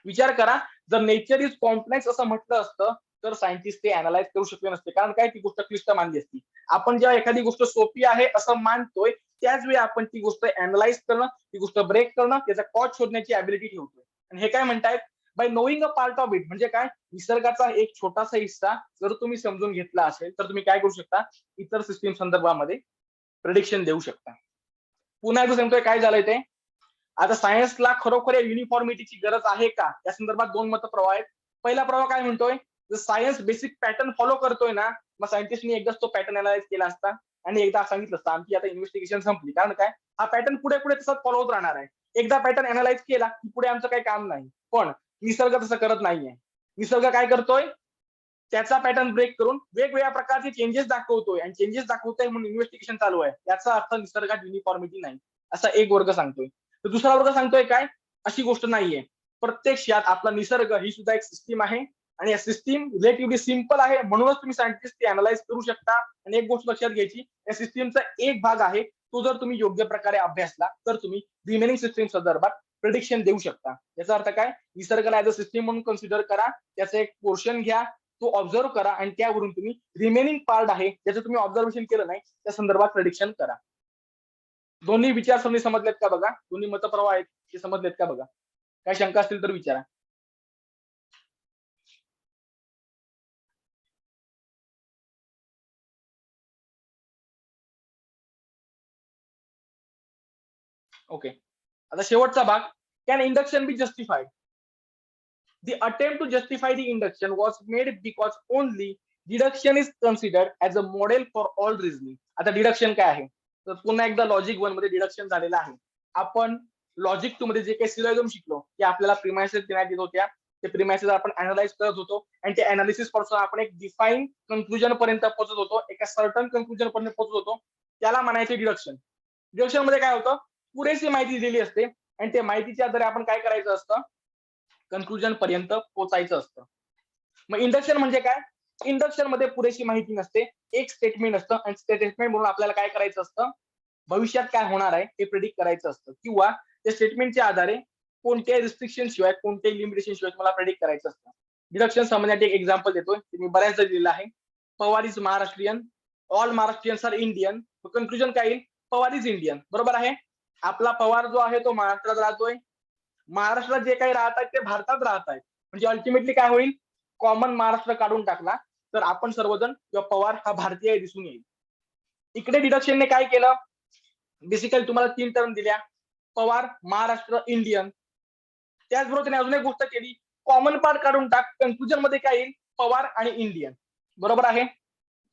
विचार करा, जर नेचर इज कॉम्प्लेक्स असं म्हटलं असतं तर सायंटिस्ट ते अनालाइज करू शकले नसते, कारण काय ती गोष्ट क्लिष्ट मानली असती. आपण जेव्हा एखादी गोष्ट सोपी आहे असं मानतोय त्याच वेळी आपण ती गोष्ट अनालाइज करणं, ती गोष्ट ब्रेक करणं, त्याचा कॉज शोधण्याची ॲबिलिटी ठेवतोय. आणि हे काय म्हणतायत, by knowing a part of it, म्हणजे काय, निसर्गाचा एक छोटासा हिस्सा जर तुम्ही समजून घेतला असेल तर तुम्ही काय करू शकता, इतर सिस्टीम संदर्भामध्ये प्रेडिक्शन देऊ शकता. पुन्हा एकदा सांगतोय काय झालंय ते, आता सायन्सला खरोखर युनिफॉर्मिटीची गरज आहे का, या संदर्भात दोन मत प्रवाह आहेत. पहिला प्रवाह काय म्हणतोय, जर सायन्स बेसिक पॅटर्न फॉलो करतोय ना, मग सायंटिस्टनी एकदाच तो पॅटर्न अनालाइज केला असता आणि एकदा सांगितलं असतं आमची आता इन्व्हेस्टिगेशन संपली. कारण काय, हा पॅटर्न पुढे पुढे तसाच फॉलो होत राहणार आहे. एकदा पॅटर्न अनालाइज केला की पुढे आमचं काही काम नाही. पण निसर्ग तसं करत नाहीये. निसर्ग काय करतोय, त्याचा पॅटर्न ब्रेक करून वेगवेगळ्या प्रकारचे चेंजेस दाखवतोय, आणि चेंजेस दाखवतोय म्हणून इन्व्हेस्टिगेशन चालू आहे. याचा अर्थ निसर्गात युनिफॉर्मिटी नाही, असा एक वर्ग सांगतोय. तर दुसरा वर्ग सांगतोय काय, अशी गोष्ट नाहीये. प्रत्यक्षात आपला निसर्ग ही सुद्धा एक सिस्टीम आहे, आणि या सिस्टीम रिलेटिव्हली सिम्पल आहे, म्हणूनच तुम्ही सायंटिस्ट ते अनालाइज करू शकता. आणि एक गोष्ट लक्षात घ्यायची, या सिस्टीमचा एक भाग आहे तो जर तुम्ही योग्य प्रकारे अभ्यासला तर तुम्ही रिमेनिंग सिस्टीम संदर्भात प्रेडिक्शन देऊ शकता. याचा अर्थ काय, निसर्गाला ऍज अ सिस्टीम म्हणून कन्सिडर करा, त्याचं एक पोर्शन घ्या, तो ऑब्झर्व्ह करा, आणि त्यावरून तुम्ही रिमेनिंग पार्ट आहे ज्याचं तुम्ही ऑब्झर्वेशन केलं नाही त्या संदर्भात प्रेडिक्शन करा. दोन्ही विचारसरणी समजलेत का बघा, दोन्ही मतप्रवाह आहेत ते समजलेत का बघा. काय शंका असतील तर विचारा. ओके, आता शेवटचा भाग, can induction be justified. The attempt to justify the induction was made because only deduction is considered as a model for all reasoning. आता डिडक्शन काय आहे, तर पुन्हा एकदा लॉजिक 1 मध्ये डिडक्शन झालेलं आहे. आपण लॉजिक 2 मध्ये जे काही सिलोजिझम शिकलो ते आपल्याला प्रिमाइसेस देण्यात येत होत्या, ते प्रिमाइसेस आपण अनालाइज करत होतो, आणि ते अनालिसिस पासून आपण एक डिफाईन कन्क्लुजन पर्यंत पोहोचत होतो, एका सर्टन कन्क्लुजन पर्यंत पोहोचत होतो. त्याला म्हणायचे डिडक्शन. डिडक्शन मध्ये काय होतं, पुरेशी माहिती दिलेली असते आणि त्या माहितीच्या आधारे आपण काय करायचं असतं, कन्क्लुजन पर्यंत पोहोचायचं असतं. मग इंडक्शन म्हणजे काय, इंडक्शन मध्ये पुरेशी माहिती नसते, एक स्टेटमेंट असतं, आणि स्टेटमेंट म्हणून आपल्याला काय करायचं असतं, भविष्यात काय होणार आहे हे प्रेडिक्ट करायचं असतं, किंवा त्या स्टेटमेंटच्या आधारे कोणत्याही रिस्ट्रिक्शन शिवाय, कोणत्याही लिमिटेशन शिवाय मला प्रेडिक्ट करायचं असतं. डिडक्शन समजण्यासाठी एक एक्झाम्पल देतोय, ते मी बऱ्याचदा दिलेलं आहे. Pawar is Maharashtrian, all Maharashtrians are Indian. Conclusion काय येईल, पवार इज इंडियन. बरोबर आहे. आपला पवार जो आहे तो महाराष्ट्रात राहतोय, महाराष्ट्रात जे काही राहत आहेत ते भारतात राहत आहेत, म्हणजे अल्टिमेटली काय होईल, कॉमन महाराष्ट्र काढून टाकला तर आपण सर्वजण किंवा पवार हा भारतीय दिसून येईल. इकडे डिडक्शनने काय केलं, बेसिकली तुम्हाला 3 टर्म दिल्या, पवार, महाराष्ट्र, इंडियन. त्याचबरोबर त्याने अजून एक गोष्ट केली, कॉमन पार्ट काढून टाक, कन्क्लुजन मध्ये काय येईल, पवार आणि इंडियन. बरोबर आहे.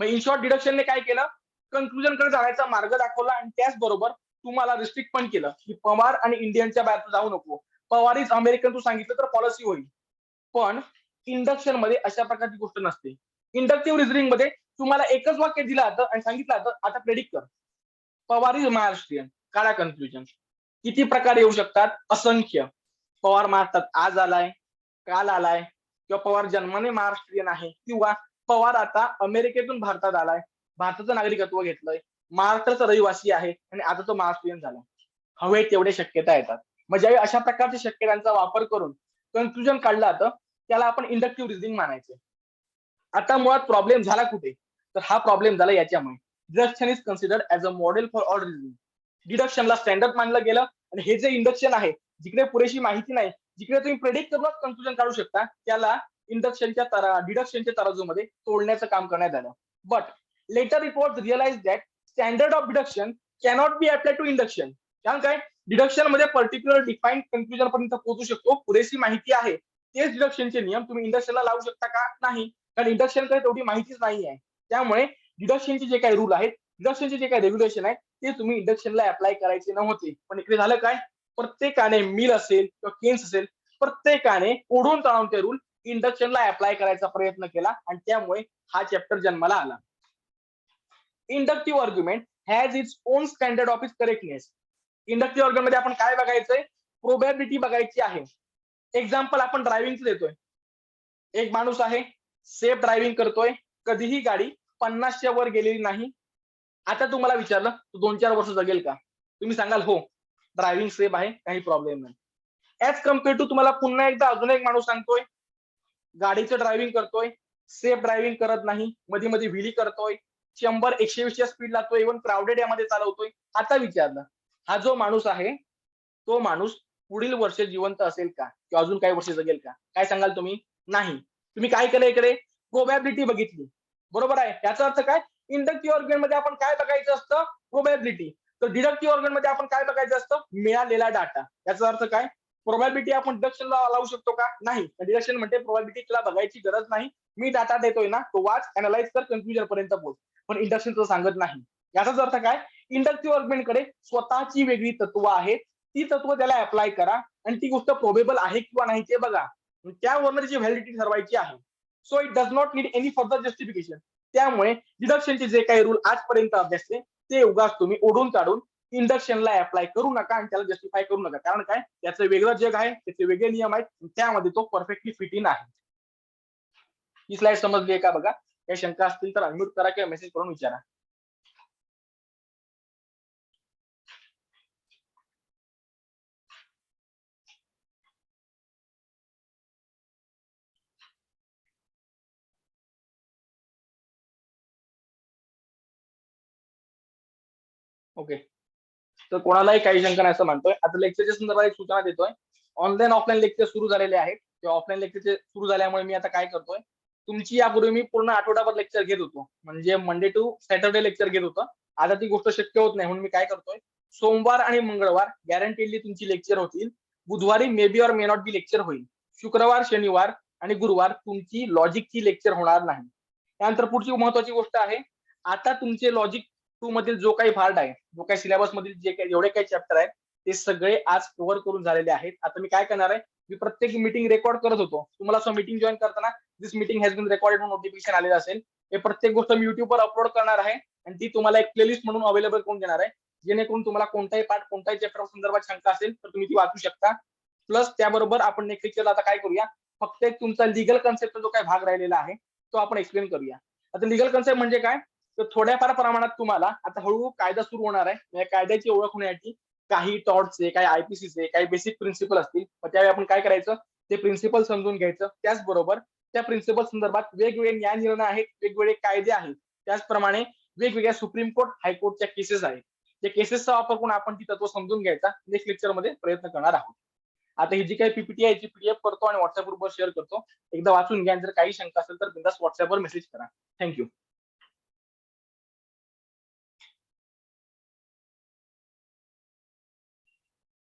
मग इन शॉर्ट डिडक्शनने काय केलं, कन्क्लुजन कडे जाण्याचा मार्ग दाखवला, आणि त्याचबरोबर तुम्हाला रिस्ट्रिक्ट पण केलं की पवार आणि इंडियनच्या बाहेर जाऊ नको. पवार इज अमेरिकन तू सांगितलं तर पॉलिसी होईल. पण इंडक्शन मध्ये अशा प्रकारची गोष्ट नसते. इंडक्टिव्ह रिझनिंग मध्ये तुम्हाला एकच वाक्य दिलं जातं आणि सांगितलं जातं आता प्रेडिक्ट कर, पवार इज महाराष्ट्रीयन, काढा कन्क्लुजन. किती प्रकार येऊ शकतात, असंख्य. पवार महाराष्ट्रात आज आलाय, काल आलाय, किंवा पवार जन्माने महाराष्ट्रीयन आहे, किंवा पवार आता अमेरिकेतून भारतात आलाय, भारताचं नागरिकत्व घेतलंय, महाराष्ट्राचा रहिवासी आहे आणि आता तो महाराष्ट्रीयन झाला. हवे तेवढे शक्यता येतात. मग ज्यावेळी अशा प्रकारच्या शक्यतांचा वापर करून कन्क्लुजन काढलं जातं त्याला आपण इंडक्टिव्ह रिझनिंग म्हणायचं. आता मुळात प्रॉब्लेम झाला कुठे, तर हा प्रॉब्लेम झाला याच्यामुळे, deduction is considered as a model for all reasoning. डिडक्शनला स्टँडर्ड मानलं गेलं, आणि हे जे इंडक्शन आहे जिकडे पुरेशी माहिती नाही, जिकडे तुम्ही प्रेडिक्ट करूनच कन्क्लुजन काढू शकता, त्याला डिडक्शनच्या तराजूमध्ये तोडण्याचं काम करण्यात आलं. But later it was realise that standard of deduction cannot be apply to induction. कारण काय, डिडक्शन मध्ये पर्टिक्युलर डिफाईन कन्क्लुजन पर्यंत पोहोचू शकतो, पुरेशी माहिती आहे, तेच डिडक्शनचे नियम तुम्ही इंडक्शनला लावू शकता का, नाही, कारण इंडक्शनकडे तेवढी माहितीच नाही आहे. त्यामुळे डिडक्शनचे जे काही रूल आहेत, डिडक्शनचे जे काही रेग्युलेशन आहेत ते तुम्ही इंडक्शनला अप्लाय करायचे नव्हते. पण इकडे झालं काय, प्रत्येकाने मिल असेल किंवा केन्स असेल प्रत्येकाने ओढून ताणून ते रूल इंडक्शनला अप्लाय करायचा प्रयत्न केला आणि त्यामुळे हा चॅप्टर जन्माला आला. Inductive argument has its own standard of its correctness. Inductive argument मध्ये आपण काय बघायचंय? प्रोबॅबिलिटी बघायची आहे. एक्झाम्पल आपण ड्रायव्हिंगचं देतोय. एक माणूस आहे, सेफ ड्रायव्हिंग करतोय, कधीही गाडी 50च्या वर गेलेली नाही. आता तुम्हाला विचारलं, तू 2-4 वर्ष जगेल का? तुम्ही सांगाल हो, ड्रायव्हिंग सेफ आहे, काही प्रॉब्लेम नाही. ऍज कम्पेअर टू तुम्हाला पुन्हा एकदा अजून एक माणूस सांगतोय, गाडीचं ड्रायव्हिंग करतोय, सेफ ड्रायव्हिंग करत नाही, मध्ये मध्ये व्हीली करतोय, 100-120च्या स्पीड लागतोय, इव्हन क्राऊडेड यामध्ये चालवतोय. आता विचारलं, हा जो माणूस आहे तो माणूस पुढील वर्ष जिवंत असेल का किंवा अजून काही वर्ष जगेल का? काय सांगाल तुम्ही? नाही. तुम्ही काय केलं इकडे? प्रोबॅबिलिटी बघितली. बरोबर आहे. याचा अर्थ काय? इंडक्टिव्ह आर्ग्युमेंट मध्ये आपण काय बघायचं असतं? प्रोबॅबिलिटी. तर डिडक्टिव्ह आर्ग्युमेंट मध्ये आपण काय बघायचं असतं? मिळालेला डाटा. याचा अर्थ काय? प्रोबॅबिलिटी आपण डिडक्शनला लावू शकतो का? नाही. डिडक्शन म्हणजे प्रोबॅबिलिटीला बघायची गरज नाही. मी डाटा देतोय ना, तो वाच, अनालाइज कर, कन्क्लुजन पर्यंत पोहोच. पण इंडक्शन तो सांगत नाही. याचाच अर्थ काय? इंडक्टिव्ह आर्ग्युमेंट कडे स्वतःची वेगळी तत्व आहेत. ती तत्व त्याला अप्लाय करा आणि ती गोष्ट प्रोबेबल आहे किंवा नाही ते बघा. त्यावरनं त्याची व्हॅलिडिटी ठरवायची आहे. So it does not need any further justification. त्यामुळे डिडक्शनचे जे काही रूल आजपर्यंत अभ्यासले ते उगाच तुम्ही ओढून काढून इंडक्शनला अप्लाय करू नका आणि त्याला जस्टिफाय करू नका. कारण काय? त्याचं वेगळं जग आहे, त्याचे वेगळे नियम आहेत, त्यामध्ये तो परफेक्टली फिट इन आहे. ही स्लाइड समजली आहे का बघा? काही शंका असतील तर अनम्यूट करा किंवा मेसेज करून विचारा. ओके. तर कोणालाही काही शंका नाही असं म्हणतोय. आता लेक्चरच्या संदर्भात एक सूचना देतोय. ऑनलाईन ऑफलाईन लेक्चर सुरू झालेले आहेत. ते ऑफलाईन लेक्चरचे सुरू झाल्यामुळे मी आता काय करतोय, तुमची यापूर्वी मी पूर्ण आठवडाभर लेक्चर घेत होतो. म्हणजे मंडे टू सॅटर्डे लेक्चर घेत होतो. आता ती गोष्ट शक्य होत नाही म्हणून मी काय करतोय, सोमवार आणि मंगळवार गॅरंटीडली तुमची लेक्चर होतील. बुधवारी may be or may not be lecture होईल. शुक्रवार, शनिवार आणि गुरुवार तुमची लॉजिकची लेक्चर होणार नाही. त्यानंतर पुढची महत्वाची गोष्ट आहे, आता तुमचे लॉजिक 2 मधील जो काही पार्ट आहे, जो काही सिलेबस मधील जे काही जेवढे काही चॅप्टर आहेत, ते सगळे आज कव्हर करून झालेले आहेत. आता मी काय करणार आहे, मी प्रत्येक मीटिंग रेकॉर्ड करत होतो. तुम्हाला असं मीटिंग जॉईन करताना दिस मीटिंग हॅज बीन रेकॉर्डेड म्हणून नोटिफिकेशन आलेलं असेल. हे प्रत्येक गोष्ट मी युट्यूबवर अपलोड करणार आहे आणि ती तुम्हाला एक प्लेलिस्ट म्हणून अवेलेबल करून देणार आहे. जेणेकरून तुम्हाला कोणताही पार्ट, कोणत्याही चॅप्टर संदर्भात शंका असेल तर तुम्ही ती वाचू शकता. प्लस त्याबरोबर आपण नेक्स्ट लेक्चरला आता काय करूया, फक्त एक तुमचा लिगल कन्सेप्टचा जो काही भाग राहिलेला आहे तो आपण एक्सप्लेन करूया. आता लिगल कन्सेप्ट म्हणजे काय, तर थोड्याफार प्रमाणात तुम्हाला आता हळूहळू कायदा सुरू होणार आहे. या कायद्याची ओळख होण्यासाठी काही टॉर्टचे, काही आयपीसीचे, काही बेसिक प्रिन्सिपल असतील. मग त्यावेळी आपण काय करायचं, ते प्रिन्सिपल समजून घ्यायचं. त्याचबरोबर त्या प्रिन्सिपल संदर्भात वेगवेगळे न्याय निर्णय आहेत, वेगवेगळे कायदे आहेत. त्याचप्रमाणे वेगवेगळ्या सुप्रीम कोर्ट, हायकोर्टच्या केसेस आहेत. त्या केसेसचा वापर करून आपण ती तत्व समजून घ्यायचा नेक्स्ट लेक्चरमध्ये प्रयत्न करणार आहोत. आता ही जी काही पीपीटी आहे याची पीडीएफ करतो आणि व्हॉट्सअप ग्रुपवर शेअर करतो. एकदा वाचून घ्या. जर काही शंका असेल तर बिंदास व्हॉट्सअपवर मेसेज करा. थँक्यू.